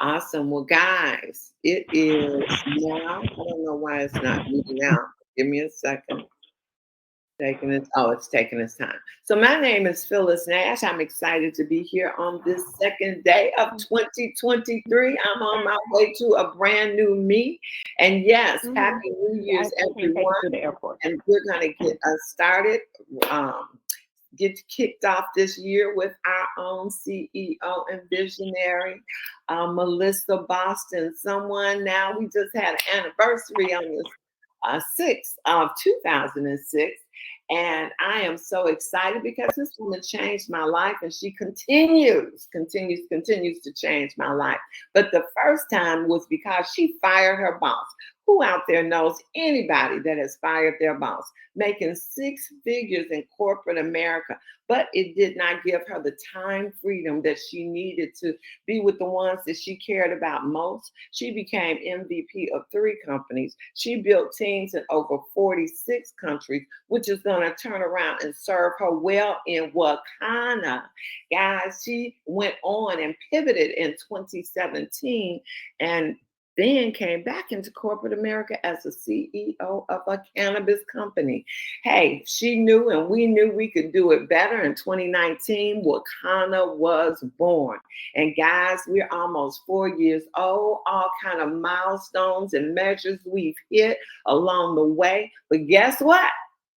Awesome. Well, guys, it is now. I don't know why it's not moving out. Give me a second. Taking it. Oh, it's taking its time. So my name is Phyllis Nash. I'm excited to be here on this second day of 2023. I'm on my way to a brand new me. And yes, happy New Year's, Yes, we can take everyone. you to the airport. And we're going to get us started. Um, get kicked off this year with our own CEO and visionary, Melissa Boston. Someone now, we just had an anniversary on the 6th of 2006. And I am so excited because this woman changed my life and she continues to change my life. But the first time was because she fired her boss. Who out there knows anybody that has fired their boss, making six figures in corporate America? But it did not give her the time freedom that she needed to be with the ones that she cared about most. She became MVP of 3 companies. She built teams in over 46 countries, which is going to turn around and serve her well in Wakanna. Guys, she went on and pivoted in 2017 and then came back into corporate America as a CEO of a cannabis company. Hey, she knew and we knew we could do it better. In 2019, Wakanna was born. And guys, we're almost 4 years old, all kind of milestones and measures we've hit along the way. But guess what?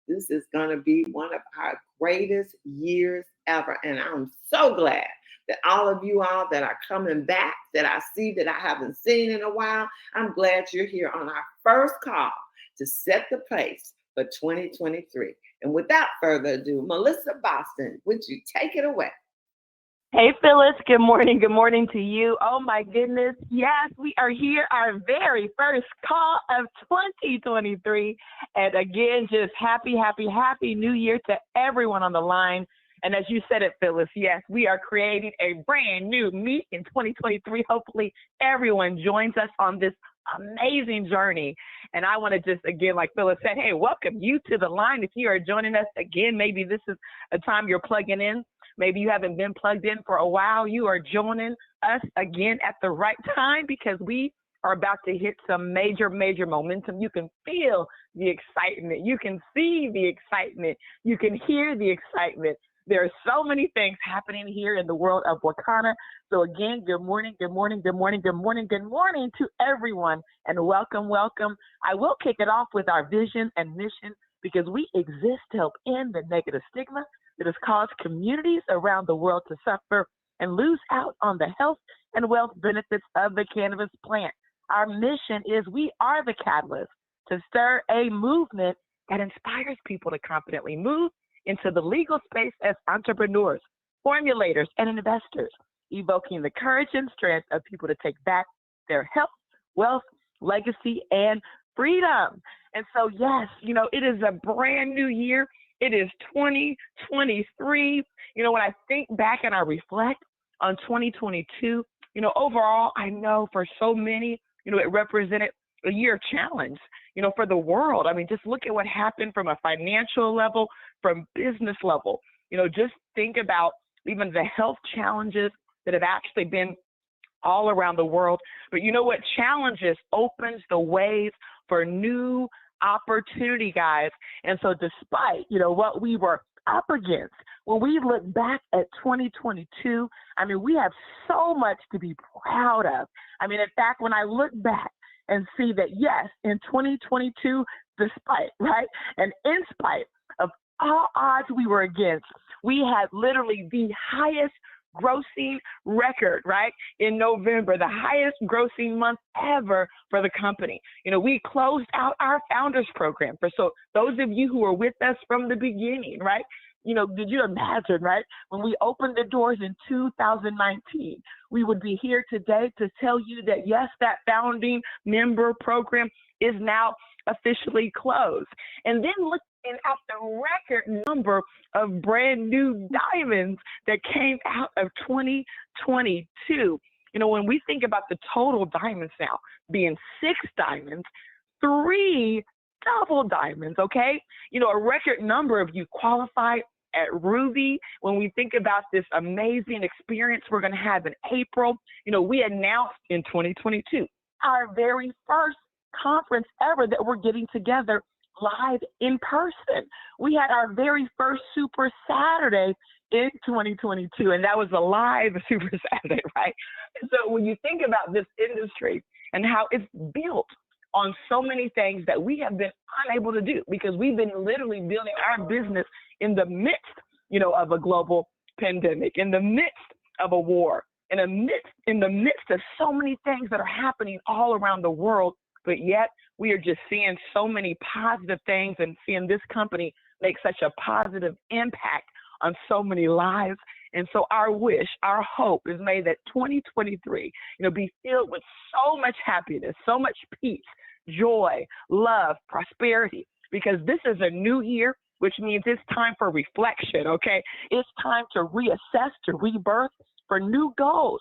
This is going to be one of our greatest years ever. And I'm so glad that all of you all that are coming back, that I see that I haven't seen in a while, I'm glad you're here on our first call to set the pace for 2023. And without further ado, Melissa Boston, would you take it away? Hey, Phyllis. Good morning. Good morning to you. Oh, my goodness. Yes, we are here, our very first call of 2023. And again, just happy New Year to everyone on the line. And as you said it, Phyllis, yes, we are creating a brand new me in 2023. Hopefully, everyone joins us on this amazing journey. And I want to just, again, like Phyllis said, hey, welcome you to the line. If you are joining us again, maybe this is a time you're plugging in. Maybe you haven't been plugged in for a while. You are joining us again at the right time because we are about to hit some major momentum. You can feel the excitement. You can see the excitement. You can hear the excitement. There are so many things happening here in the world of Wakanna. So again, good morning to everyone and welcome. I will kick it off with our vision and mission because we exist to help end the negative stigma that has caused communities around the world to suffer and lose out on the health and wealth benefits of the cannabis plant. Our mission is we are the catalyst to stir a movement that inspires people to confidently move into the legal space as entrepreneurs, formulators, and investors, evoking the courage and strength of people to take back their health, wealth, legacy, and freedom. And so, yes, it is a brand new year. It is 2023. When I think back and I reflect on 2022, overall, I know for so many, it represented a year of challenge, for the world. I mean, just look at what happened from a financial level, from business level. Just think about even the health challenges that have actually been all around the world. But you know what? Challenges opens the ways for new opportunity, guys. And so despite, what we were up against, when we look back at 2022, I mean, we have so much to be proud of. I mean, in fact, when I look back and see that, yes, in 2022, despite, right, and in spite of all odds we were against, we had literally the highest grossing record, right? In November, the highest grossing month ever for the company. We closed out our founders program. So those of you who were with us from the beginning, right? Did you imagine, right? When we opened the doors in 2019, we would be here today to tell you that, yes, that founding member program is now officially closed. And then looking at the record number of brand new diamonds that came out of 2022. When we think about the total diamonds now being 6 diamonds, 3 double diamonds, okay? A record number of you qualified at Ruby, when we think about this amazing experience we're going to have in April, we announced in 2022 our very first conference ever that we're getting together live in person. We had our very first Super Saturday in 2022, and that was a live Super Saturday, right? And so when you think about this industry and how it's built on so many things that we have been unable to do because we've been literally building our business in the midst, of a global pandemic, in the midst of a war, in the midst of so many things that are happening all around the world, but yet we are just seeing so many positive things and seeing this company make such a positive impact on so many lives. And so our wish, our hope is made that 2023, be filled with so much happiness, so much peace, joy, love, prosperity, because this is a new year, which means it's time for reflection, okay? It's time to reassess, to rebirth for new goals.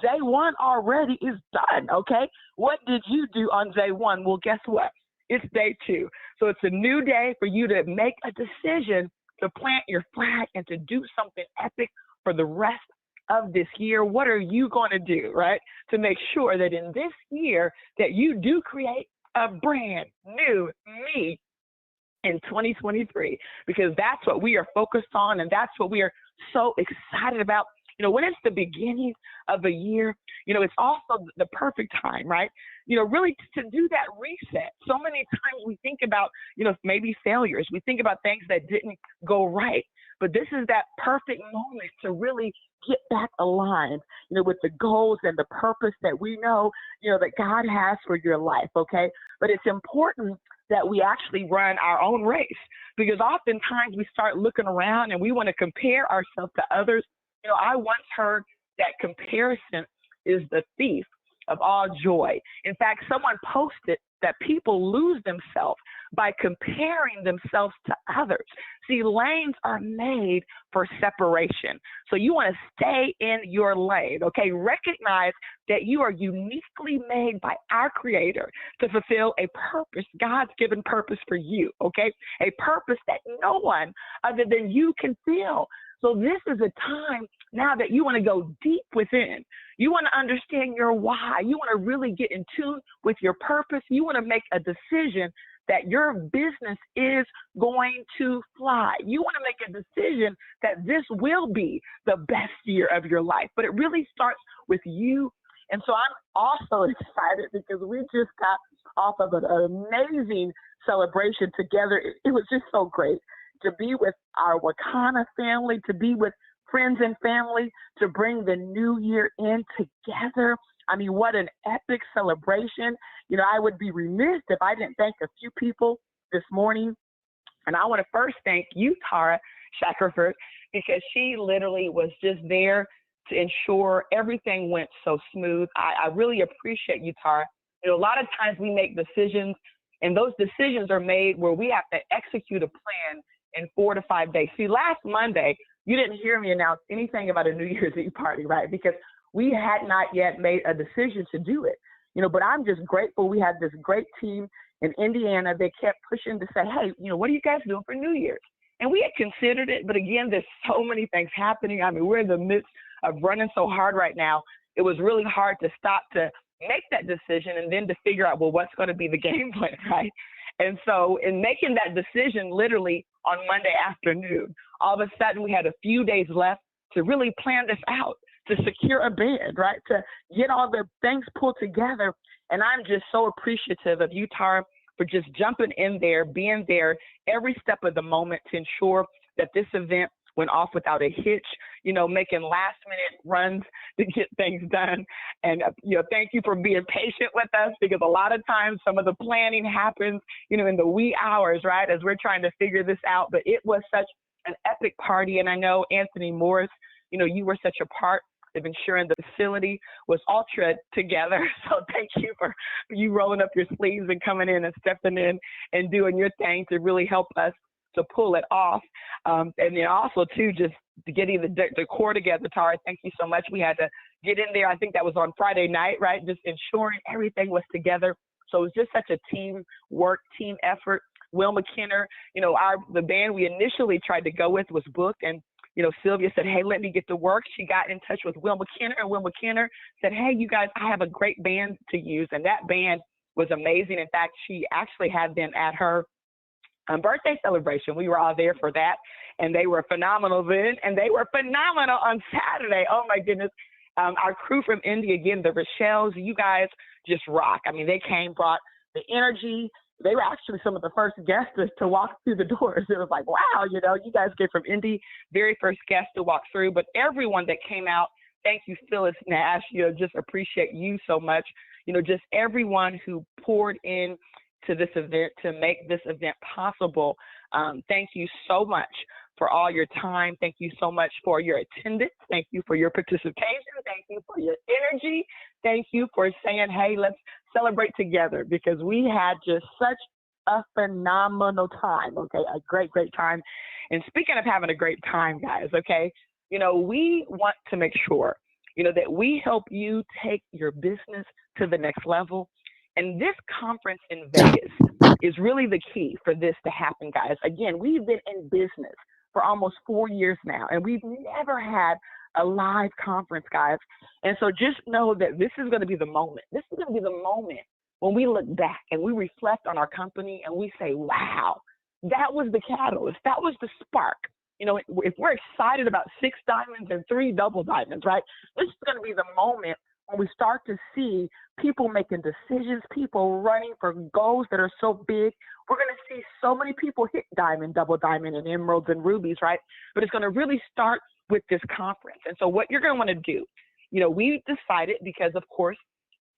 Day one already is done, okay? What did you do on day one? Well, guess what? It's day two. So it's a new day for you to make a decision to plant your flag and to do something epic for the rest of this year. What are you going to do, right, to make sure that in this year that you do create a brand new me in 2023, because that's what we are focused on and that's what we are so excited about. When it's the beginning of a year, it's also the perfect time, right? Really to do that reset. So many times we think about, maybe failures. We think about things that didn't go right. But this is that perfect moment to really get back aligned, with the goals and the purpose that we know, that God has for your life, okay? But it's important that we actually run our own race, because oftentimes we start looking around and we want to compare ourselves to others. I once heard that comparison is the thief of all joy. In fact, someone posted that people lose themselves by comparing themselves to others. See, lanes are made for separation. So you want to stay in your lane, okay? Recognize that you are uniquely made by our Creator to fulfill a purpose, God's given purpose for you, okay? A purpose that no one other than you can feel. So this is a time now that you want to go deep within. You want to understand your why. You want to really get in tune with your purpose. You want to make a decision that your business is going to fly. You want to make a decision that this will be the best year of your life. But it really starts with you. And so I'm also excited because we just got off of an amazing celebration together. It was just so great to be with our Wakanna family, to be with friends and family, to bring the new year in together. I mean, what an epic celebration. I would be remiss if I didn't thank a few people this morning. And I want to first thank you, Tara Shackerford, because she literally was just there to ensure everything went so smooth. I really appreciate you, Tara. A lot of times we make decisions, and those decisions are made where we have to execute a plan in 4 to 5 days. See, last Monday, you didn't hear me announce anything about a New Year's Eve party, right? Because we had not yet made a decision to do it. But I'm just grateful we had this great team in Indiana. They kept pushing to say, hey, what are you guys doing for New Year's? And we had considered it, but again, there's so many things happening. I mean, we're in the midst of running so hard right now. It was really hard to stop to make that decision and then to figure out, well, what's going to be the game plan, right? And so in making that decision literally on Monday afternoon, all of a sudden we had a few days left to really plan this out, to secure a band, right? To get all the things pulled together. And I'm just so appreciative of you, Tara, for just jumping in there, being there every step of the moment to ensure that this event went off without a hitch, making last minute runs to get things done. And, thank you for being patient with us, because a lot of times some of the planning happens, in the wee hours, right, as we're trying to figure this out. But it was such an epic party. And I know Anthony Morris, you were such a part of ensuring the facility was ultra together. So thank you for you rolling up your sleeves and coming in and stepping in and doing your thing to really help us to pull it off. And then also too, just getting the decor together, Tara, thank you so much. We had to get in there. I think that was on Friday night, right? Just ensuring everything was together. So it was just such a team work, team effort. Will McKinner, the band we initially tried to go with was booked, and Sylvia said, hey, let me get to work. She got in touch with Will McKinner, and Will McKinner said, hey, you guys, I have a great band to use. And that band was amazing. In fact, she actually had them at her birthday celebration. We were all there for that, and they were phenomenal then, and they were phenomenal on Saturday. Oh, my goodness. Our crew from Indy, again, the Rochelles, you guys just rock. I mean, they came, brought the energy. They were actually some of the first guests to walk through the doors. It was like, wow, you guys came from Indy, very first guests to walk through. But everyone that came out, thank you, Phyllis Nash. Just appreciate you so much. Just everyone who poured in to this event to make this event possible. Thank you so much for all your time. Thank you so much for your attendance. Thank you for your participation. Thank you for your energy. Thank you for saying, hey, let's celebrate together, because we had just such a phenomenal time, okay? A great, great time. And speaking of having a great time, guys, okay, we want to make sure, that we help you take your business to the next level. And this conference in Vegas is really the key for this to happen, guys. Again, we've been in business for almost 4 years now, and we've never had a live conference, guys. And so just know that this is going to be the moment. This is going to be the moment when we look back and we reflect on our company and we say, wow, that was the catalyst. That was the spark. If we're excited about 6 diamonds and 3 double diamonds, right? This is going to be the moment when we start to see people making decisions, people running for goals that are so big. We're going to see so many people hit diamond, double diamond, and emeralds and rubies, right? But it's going to really start with this conference. And so what you're going to want to do, we decided, because of course,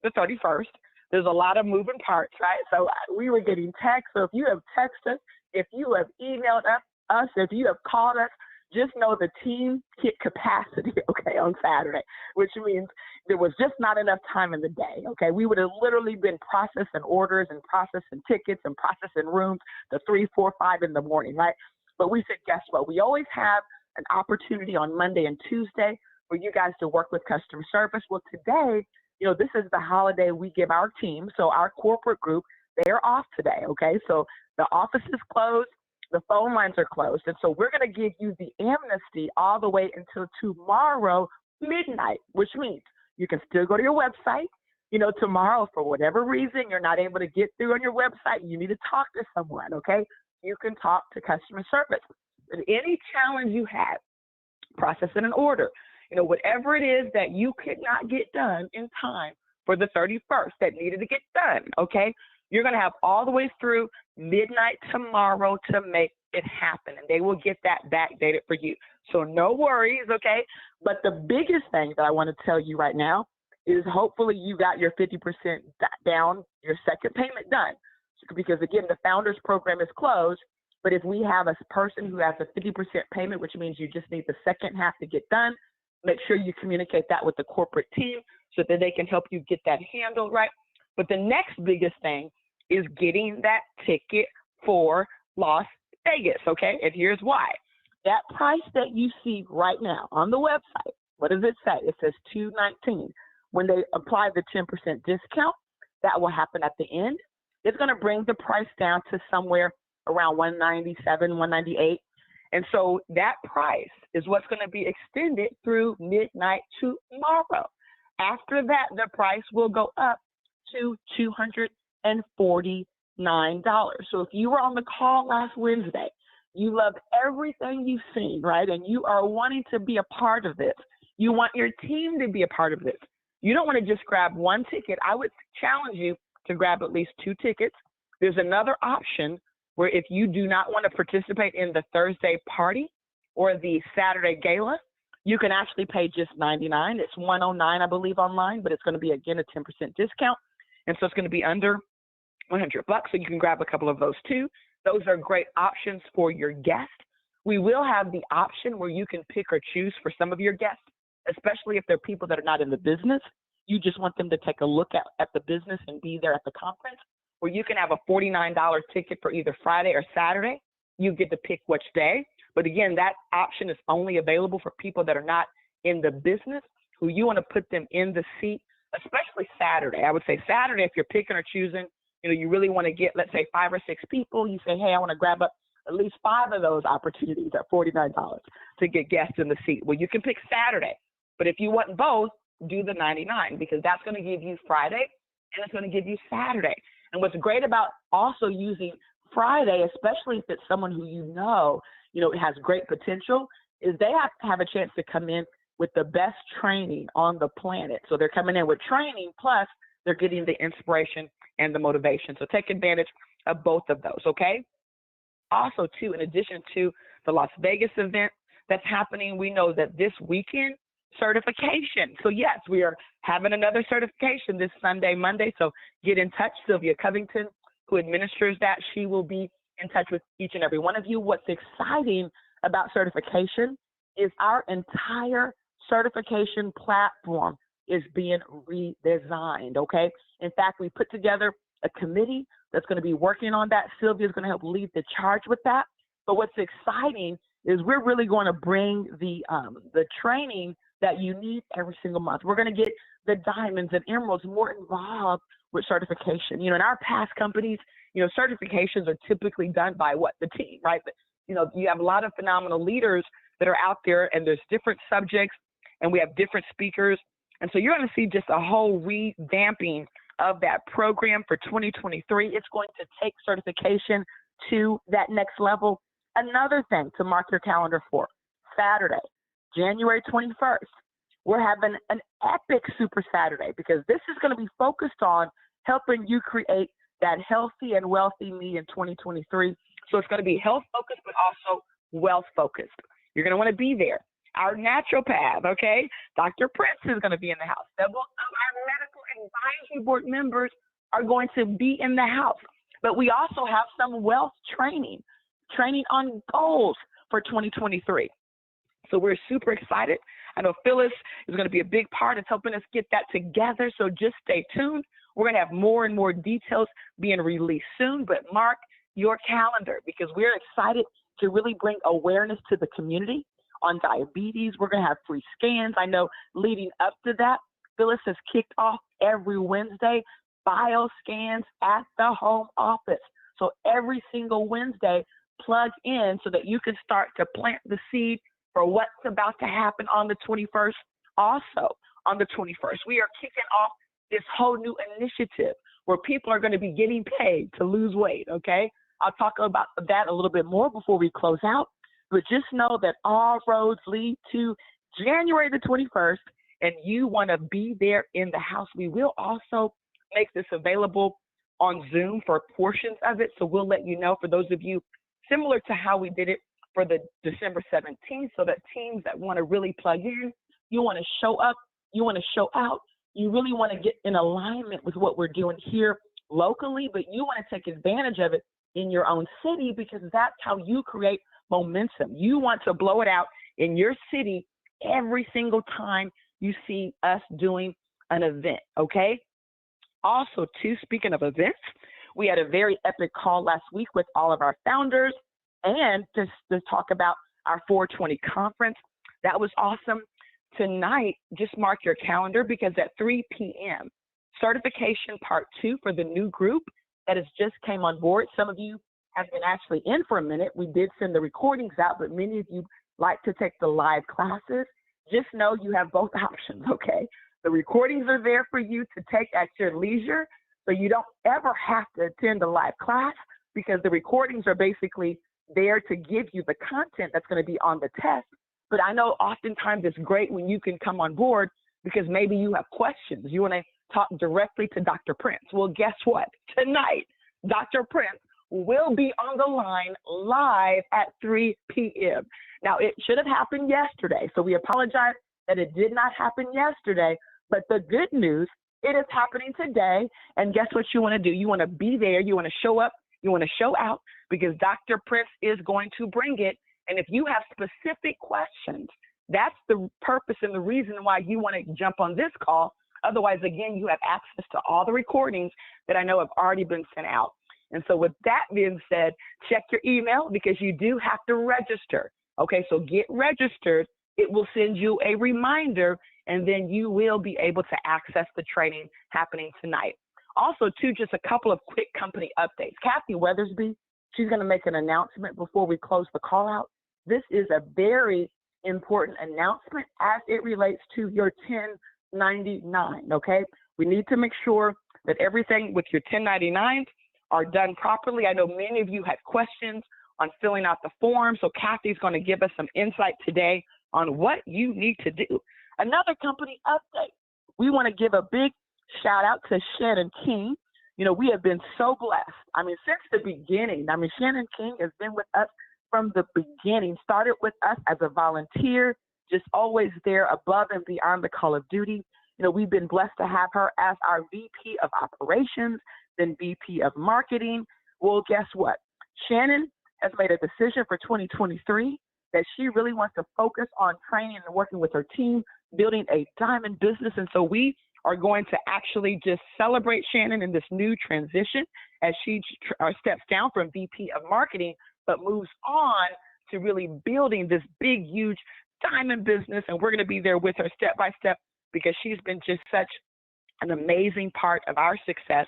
the 31st, there's a lot of moving parts, right? So we were getting texts. So if you have texted us, if you have emailed us, if you have called us, just know the team hit capacity, okay, on Saturday, which means there was just not enough time in the day, okay? We would have literally been processing orders and processing tickets and processing rooms to 3, 4, 5 in the morning, right? But we said, guess what? We always have an opportunity on Monday and Tuesday for you guys to work with customer service. Well, today, this is the holiday we give our team. So our corporate group, they are off today, okay? So the office is closed. The phone lines are closed. And so we're going to give you the amnesty all the way until tomorrow midnight, which means you can still go to your website. Tomorrow, for whatever reason, you're not able to get through on your website. You need to talk to someone, okay? You can talk to customer service. But any challenge you have, processing an order, whatever it is that you could not get done in time for the 31st that needed to get done, okay? You're going to have all the way through midnight tomorrow to make it happen, and they will get that backdated for you. So no worries, okay? But the biggest thing that I want to tell you right now is hopefully you got your 50% down, your second payment done. Because, again, the Founders Program is closed, but if we have a person who has a 50% payment, which means you just need the second half to get done, make sure you communicate that with the corporate team so that they can help you get that handled right. But the next biggest thing is getting that ticket for Las Vegas, okay? And here's why. That price that you see right now on the website, what does it say? It says $219. When they apply the 10% discount, that will happen at the end. It's going to bring the price down to somewhere around $197, $198. And so that price is what's going to be extended through midnight tomorrow. After that, the price will go up to $249. So if you were on the call last Wednesday, you loved everything you've seen, right? And you are wanting to be a part of this. You want your team to be a part of this. You don't want to just grab one ticket. I would challenge you to grab at least 2 tickets. There's another option where if you do not want to participate in the Thursday party or the Saturday gala, you can actually pay just $99. It's $109, I believe, online, but it's going to be, again, a 10% discount. And so it's going to be under $100. So you can grab a couple of those too. Those are great options for your guests. We will have the option where you can pick or choose for some of your guests, especially if they're people that are not in the business. You just want them to take a look at the business and be there at the conference, where you can have a $49 ticket for either Friday or Saturday. You get to pick which day. But again, that option is only available for people that are not in the business, who you want to put them in the seat, especially Saturday. I would say Saturday, if you're picking or choosing, You really want to get, let's say, 5 or 6 people. You say, hey, I want to grab up at least 5 of those opportunities at $49 to get guests in the seat. Well, you can pick Saturday, but if you want both, do the 99, because that's going to give you Friday and it's going to give you Saturday. And what's great about also using Friday, especially if it's someone who has great potential, is they have to have a chance to come in with the best training on the planet. So they're coming in with training, plus they're getting the inspiration and the motivation. So take advantage of both of those, okay? Also, too, in addition to the Las Vegas event that's happening, we know that this weekend, certification. So yes, we are having another certification this Sunday, Monday. So get in touch. Sylvia Covington, who administers that, she will be in touch with each and every one of you. What's exciting about certification is our entire certification platform is being redesigned, okay? In fact, we put together a committee that's going to be working on that. Sylvia is going to help lead the charge with that. But what's exciting is we're really going to bring the training that you need every single month. We're going to get the diamonds and emeralds more involved with certification. In our past companies, certifications are typically done by the team, right? But, you have a lot of phenomenal leaders that are out there, and there's different subjects, and we have different speakers. And so you're going to see just a whole revamping of that program for 2023. It's going to take certification to that next level. Another thing to mark your calendar for, Saturday, January 21st, we're having an epic Super Saturday, because this is going to be focused on helping you create that healthy and wealthy me in 2023. So it's going to be health focused, but also wealth focused. You're going to want to be there. Our naturopath, okay, Dr. Prince is going to be in the house. Several of our medical advisory board members are going to be in the house. But we also have some wealth training on goals for 2023. So we're super excited. I know Phyllis is going to be a big part of helping us get that together. So just stay tuned. We're going to have more and more details being released soon, but mark your calendar, because we're excited to really bring awareness to the community on diabetes. We're going to have free scans. I know leading up to that, Phyllis has kicked off every Wednesday bio scans at the home office. So every single Wednesday, plug in so that you can start to plant the seed for what's about to happen on the 21st. Also, on the 21st, we are kicking off this whole new initiative where people are going to be getting paid to lose weight, okay? I'll talk about that a little bit more before we close out, but just know that all roads lead to January the 21st, and you want to be there in the house. We will also make this available on Zoom for portions of it, so we'll let you know for those of you, similar to how we did it for the December 17th, so that teams that want to really plug in, you want to show up, you want to show out, you really want to get in alignment with what we're doing here locally, but you want to take advantage of it in your own city, because that's how you create momentum. You want to blow it out in your city every single time you see us doing an event, okay? Also, too, speaking of events, we had a very epic call last week with all of our founders and just to talk about our 420 conference. That was awesome. Tonight, just mark your calendar, because at 3 p.m., certification part 2 for the new group that has just came on board. Some of you have been actually in for a minute. We did send the recordings out, but many of you like to take the live classes. Just know you have both options, okay? The recordings are there for you to take at your leisure, so you don't ever have to attend a live class, because the recordings are basically there to give you the content that's going to be on the test. But I know oftentimes it's great when you can come on board, because maybe you have questions. You want to talk directly to Dr. Prince. Well, guess what? Tonight, Dr. Prince will be on the line live at 3 p.m. Now, it should have happened yesterday, so we apologize that it did not happen yesterday. But the good news, it is happening today. And guess what you want to do? You want to be there. You want to show up. You want to show out, because Dr. Prince is going to bring it. And if you have specific questions, that's the purpose and the reason why you want to jump on this call. Otherwise, again, you have access to all the recordings that I know have already been sent out. And so with that being said, check your email, because you do have to register. Okay, so get registered. It will send you a reminder, and then you will be able to access the training happening tonight. Also, too, just a couple of quick company updates. Kathy Weathersby, she's going to make an announcement before we close the call out. This is a very important announcement as it relates to your 1099, okay? We need to make sure that everything with your 1099s are done properly. I know many of you had questions on filling out the form, so Kathy's going to give us some insight today on what you need to do. Another company update. We want to give a big shout out to Shannon King. You know, we have been so blessed. I mean, since the beginning. I mean, Shannon King has been with us from the beginning, started with us as a volunteer, just always there above and beyond the call of duty. You know, we've been blessed to have her as our VP of operations, then VP of marketing. Well, guess what? Shannon has made a decision for 2023 that she really wants to focus on training and working with her team, building a diamond business. And so we are going to actually just celebrate Shannon in this new transition as she steps down from VP of marketing, but moves on to really building this big, huge diamond business. And we're going to be there with her step by step because she's been just such an amazing part of our success.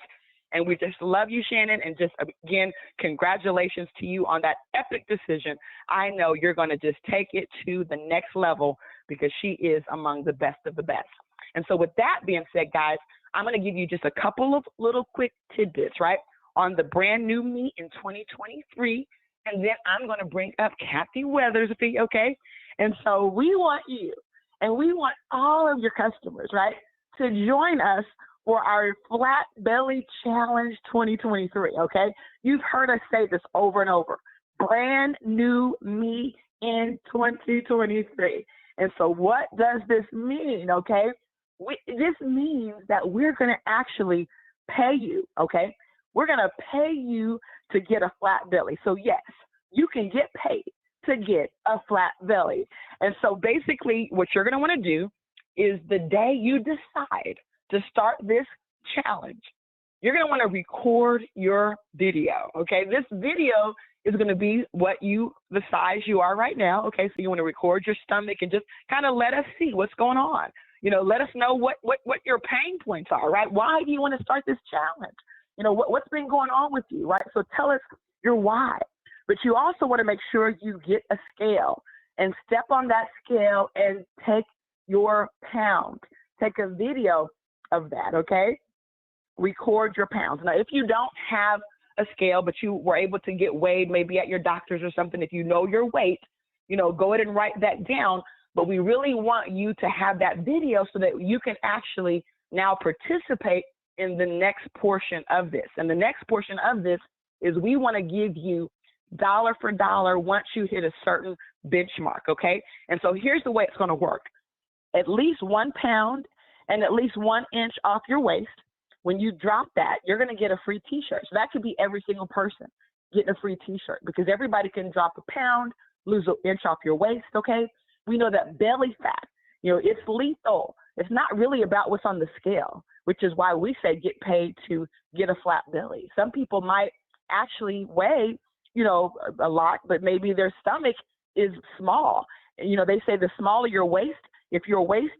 And we just love you, Shannon. And just, again, congratulations to you on that epic decision. I know you're going to just take it to the next level because she is among the best of the best. And so with that being said, guys, I'm going to give you just a couple of little quick tidbits, right, on the brand new me in 2023. And then I'm going to bring up Kathy Weathersby, okay? And so we want you and we want all of your customers, right, to join us for our Flat Belly Challenge 2023, okay? You've heard us say this over and over. Brand new me in 2023. And so what does this mean, okay? This means that we're going to actually pay you, okay? We're going to pay you to get a flat belly. So yes, you can get paid to get a flat belly. And so basically what you're going to want to do is the day you decide to start this challenge, you're going to want to record your video, okay? This video is going to be the size you are right now, okay? So you want to record your stomach and just kind of let us see what's going on. You know, let us know what your pain points are, right? Why do you want to start this challenge? You know, what's been going on with you, right? So tell us your why. But you also want to make sure you get a scale and step on that scale and take your pound. Take a video of that, okay? Record your pounds. Now, if you don't have a scale, but you were able to get weighed maybe at your doctor's or something, if you know your weight, you know, go ahead and write that down. But we really want you to have that video so that you can actually now participate in the next portion of this. And the next portion of this is we want to give you dollar for dollar once you hit a certain benchmark, okay? And so here's the way it's going to work. At least 1 pound and at least 1 inch off your waist. When you drop that, you're going to get a free t-shirt. So that could be every single person getting a free t-shirt because everybody can drop a pound, lose an inch off your waist, okay? We know that belly fat, you know, it's lethal. It's not really about what's on the scale, which is why we say get paid to get a flat belly. Some people might actually weigh, you know, a lot, but maybe their stomach is small. You know, they say the smaller your waist, if your waist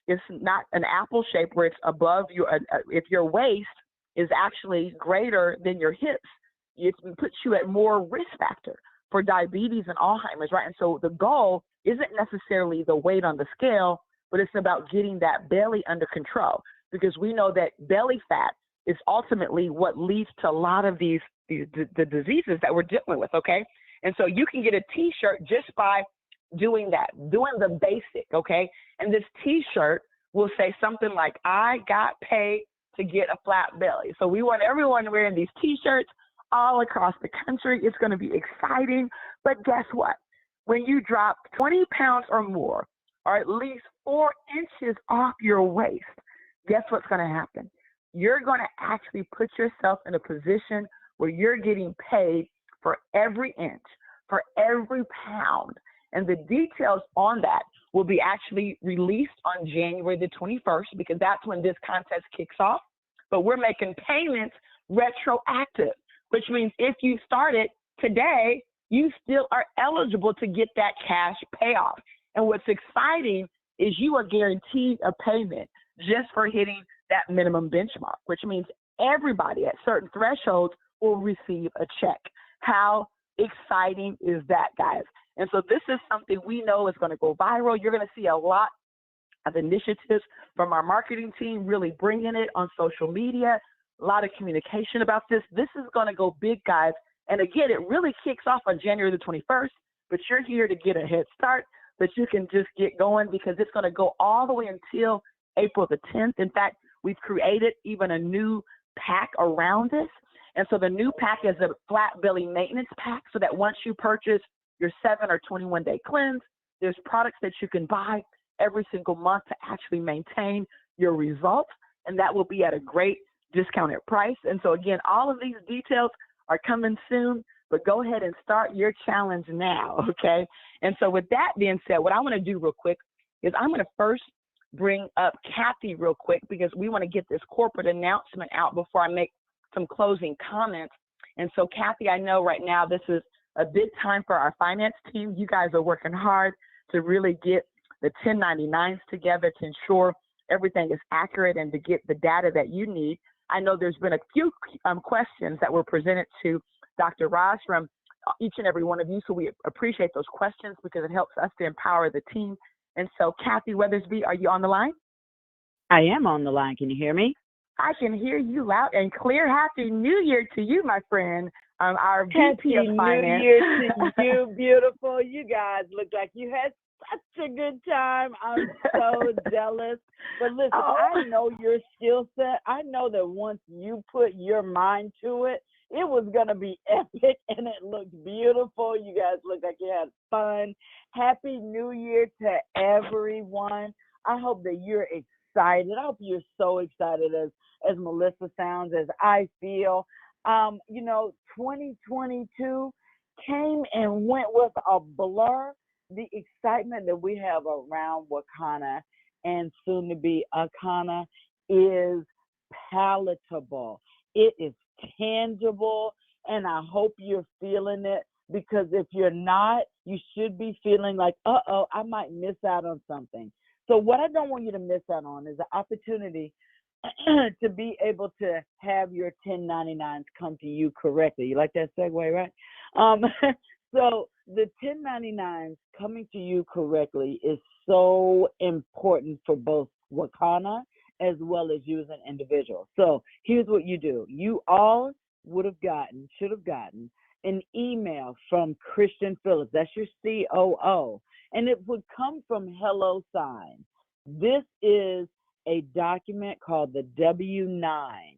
is not an apple shape where it's above your, if your waist is actually greater than your hips, it puts you at more risk factor for diabetes and Alzheimer's, right? And so the goal isn't necessarily the weight on the scale, but it's about getting that belly under control because we know that belly fat is ultimately what leads to a lot of the diseases that we're dealing with, okay? And so you can get a t-shirt just by doing that, doing the basic, okay? And this t-shirt will say something like, I got paid to get a flat belly. So we want everyone wearing these t-shirts all across the country. It's going to be exciting. But guess what? When you drop 20 pounds or more, or at least 4 inches off your waist, guess what's going to happen? You're going to actually put yourself in a position where you're getting paid for every inch, for every pound. And the details on that will be actually released on January the 21st because that's when this contest kicks off. But we're making payments retroactive, which means if you started today, you still are eligible to get that cash payoff. And what's exciting is you are guaranteed a payment just for hitting that minimum benchmark, which means everybody at certain thresholds will receive a check. How exciting is that, guys? And so this is something we know is going to go viral. You're going to see a lot of initiatives from our marketing team really bringing it on social media, a lot of communication about this. This is going to go big, guys. And again, it really kicks off on January the 21st, but you're here to get a head start, but you can just get going because it's going to go all the way until April the 10th. In fact, we've created even a new pack around this. And so the new pack is a flat belly maintenance pack so that once you purchase your 7 or 21 day cleanse, there's products that you can buy every single month to actually maintain your results. And that will be at a great discounted price. And so again, all of these details are coming soon, but go ahead and start your challenge now, okay? And so with that being said, what I want to do real quick is I'm going to first bring up Kathy real quick because we want to get this corporate announcement out before I make some closing comments. And so Kathy, I know right now this is a big time for our finance team. You guys are working hard to really get the 1099s together to ensure everything is accurate and to get the data that you need. I know there's been a few questions that were presented to Dr. Raj from each and every one of you, so we appreciate those questions because it helps us to empower the team. And so, Kathy Weathersby, are you on the line? I am on the line. Can you hear me? I can hear you loud and clear. Happy New Year to you, my friend. Our VP Happy of Finance. New Year to you, beautiful. You guys look like you had such a good time. I'm so jealous. But listen, I know your skill set. I know that once you put your mind to it, it was going to be epic and it looked beautiful. You guys look like you had fun. Happy New Year to everyone. I hope that you're excited. I hope you're so excited as Melissa sounds, as I feel. 2022 came and went with a blur. The excitement that we have around Wakanna and soon to be Akana is palatable. It is tangible, and I hope you're feeling it, because if you're not, you should be feeling like, I might miss out on something. So what I don't want you to miss out on is the opportunity to be able to have your 1099s come to you correctly. You like that segue, right? So the 1099s coming to you correctly is so important for both Wakanna as well as you as an individual. So here's what you do. You all should have gotten an email from Christian Phillips. That's your COO. And it would come from Hello Sign. This is a document called the W-9.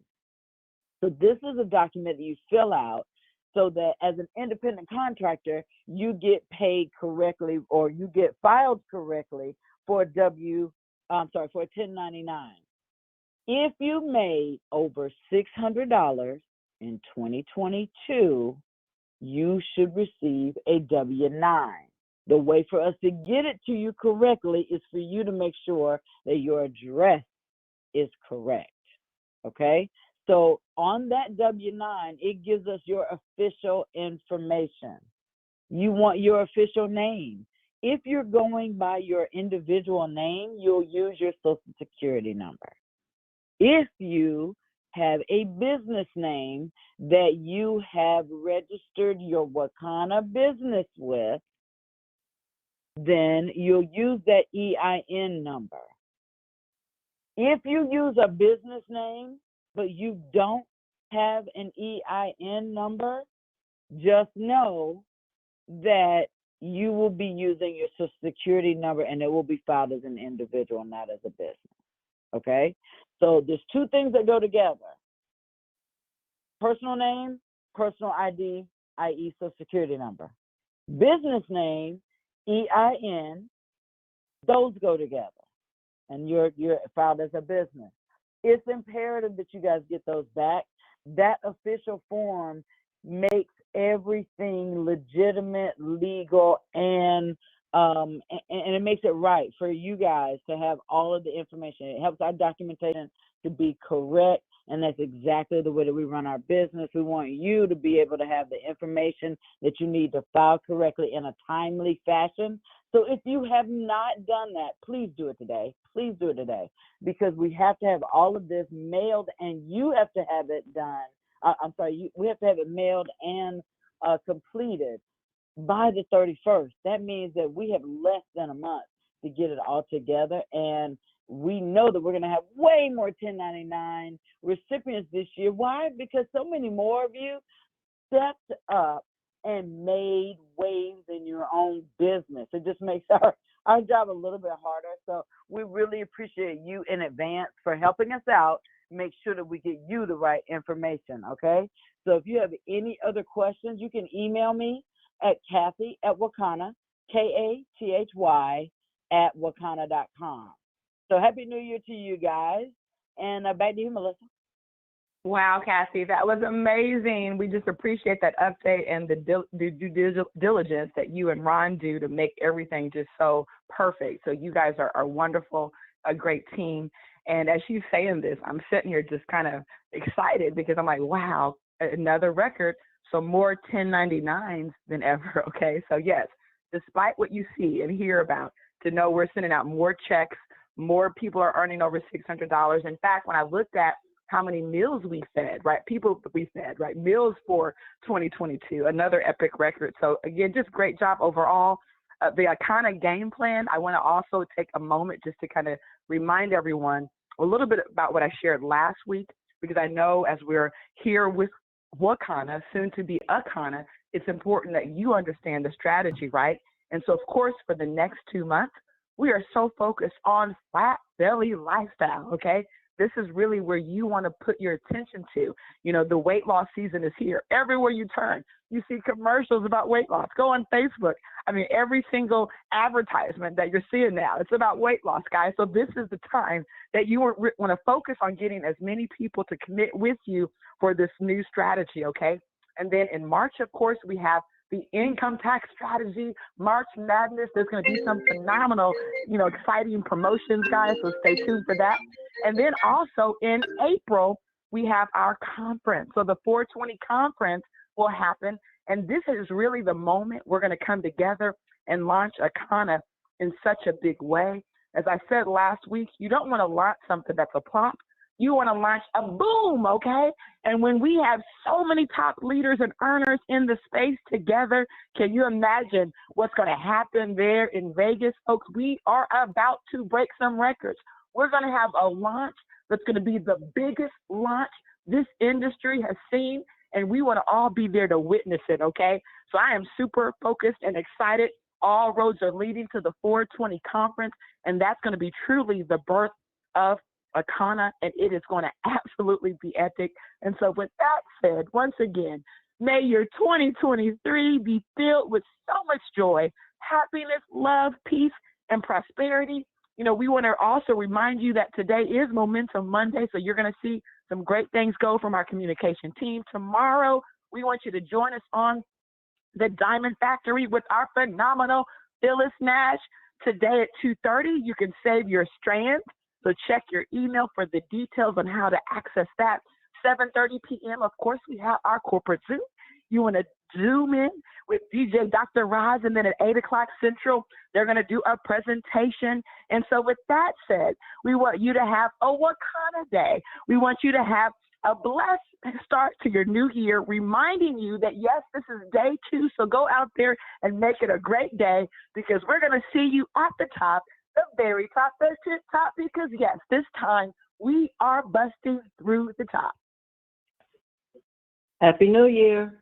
So this is a document that you fill out so that as an independent contractor, you get paid correctly or you get filed correctly for a 1099. If you made over $600 in 2022, you should receive a W-9. The way for us to get it to you correctly is for you to make sure that your address is correct, okay? So on that W-9, it gives us your official information. You want your official name. If you're going by your individual name, you'll use your Social Security number. If you have a business name that you have registered your Wakanna business with, then you'll use that EIN number. If you use a business name, but you don't have an EIN number, just know that you will be using your Social Security number and it will be filed as an individual, not as a business, okay? So there's two things that go together. Personal name, personal ID, i.e. Social Security number. Business name, EIN, those go together, and you're filed as a business. It's imperative that you guys get those back. That official form makes everything legitimate, legal, and it makes it right for you guys to have all of the information. It helps our documentation to be correct, And that's exactly the way that we run our business. We want you to be able to have the information that you need to file correctly in a timely fashion. So if you have not done that, please do it today. Please do it today, because we have to have all of this mailed, and you have to have it done. We have to have it mailed and completed by the 31st. That means that we have less than a month to get it all together. And we know that we're going to have way more 1099 recipients this year. Why? Because so many more of you stepped up and made waves in your own business. It just makes our job a little bit harder. So we really appreciate you in advance for helping us out. Make sure that we get you the right information, okay? So if you have any other questions, you can email me at Kathy@Wakanna, Kathy @Wakanna.com. So happy New Year to you guys. And back to you, Melissa. Wow, Kathy, that was amazing. We just appreciate that update and the due diligence that you and Ron do to make everything just so perfect. So you guys are wonderful, a great team. And as she's saying this, I'm sitting here just kind of excited because I'm like, wow, another record. So more 1099s than ever. Okay. So yes, despite what you see and hear about, to know we're sending out more checks, more people are earning over $600. In fact, when I looked at how many meals we fed, right? People we fed, right? Meals for 2022, another epic record. So again, just great job overall. The Wakanna game plan, I want to also take a moment just to kind of remind everyone a little bit about what I shared last week, because I know as we're here with Wakanna, soon to be Wakanna, it's important that you understand the strategy, right? And so, of course, for the next 2 months, we are so focused on flat belly lifestyle, okay? This is really where you want to put your attention to. You know, the weight loss season is here. Everywhere you turn, you see commercials about weight loss. Go on Facebook. I mean, every single advertisement that you're seeing now, it's about weight loss, guys. So this is the time that you want to focus on getting as many people to commit with you for this new strategy, okay? And then in March, of course, we have the income tax strategy, March Madness. There's going to be some phenomenal, exciting promotions, guys. So stay tuned for that. And then also in April, we have our conference. So the 420 conference will happen. And this is really the moment we're going to come together and launch Wakanna in such a big way. As I said last week, you don't want to launch something that's a plop. You want to launch a boom, okay? And when we have so many top leaders and earners in the space together, can you imagine what's going to happen there in Vegas? Folks, we are about to break some records. We're going to have a launch that's going to be the biggest launch this industry has seen, and we want to all be there to witness it, okay? So I am super focused and excited. All roads are leading to the 420 conference, and that's going to be truly the birth of Wakanna, and it is going to absolutely be epic. And so with that said, once again, may your 2023 be filled with so much joy, happiness, love, peace, and prosperity. We want to also remind you that today is Momentum Monday, so you're going to see some great things go from our communication team. Tomorrow, we want you to join us on the Diamond Factory with our phenomenal Phyllis Nash. Today at 2:30, you can save your strand. So check your email for the details on how to access that. 7:30 p.m., of course, we have our corporate Zoom. You want to Zoom in with DJ Dr. Roz, and then at 8 o'clock Central, they're going to do a presentation. And so with that said, we want you to have a Wakanna day. We want you to have a blessed start to your new year, reminding you that, yes, this is day 2, so go out there and make it a great day, because we're going to see you at the top, the very top, the tip top, because, yes, this time we are busting through the top. Happy New Year.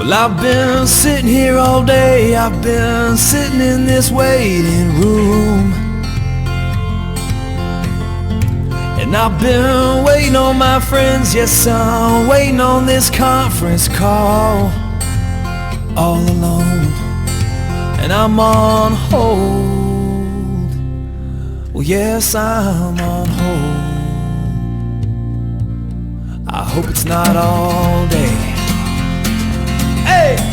Well, I've been sitting here all day, I've been sitting in this waiting room, and I've been waiting on my friends, yes, I'm waiting on this conference call, all alone, and I'm on hold. Well, yes, I'm on hold. I hope it's not all day. Hey!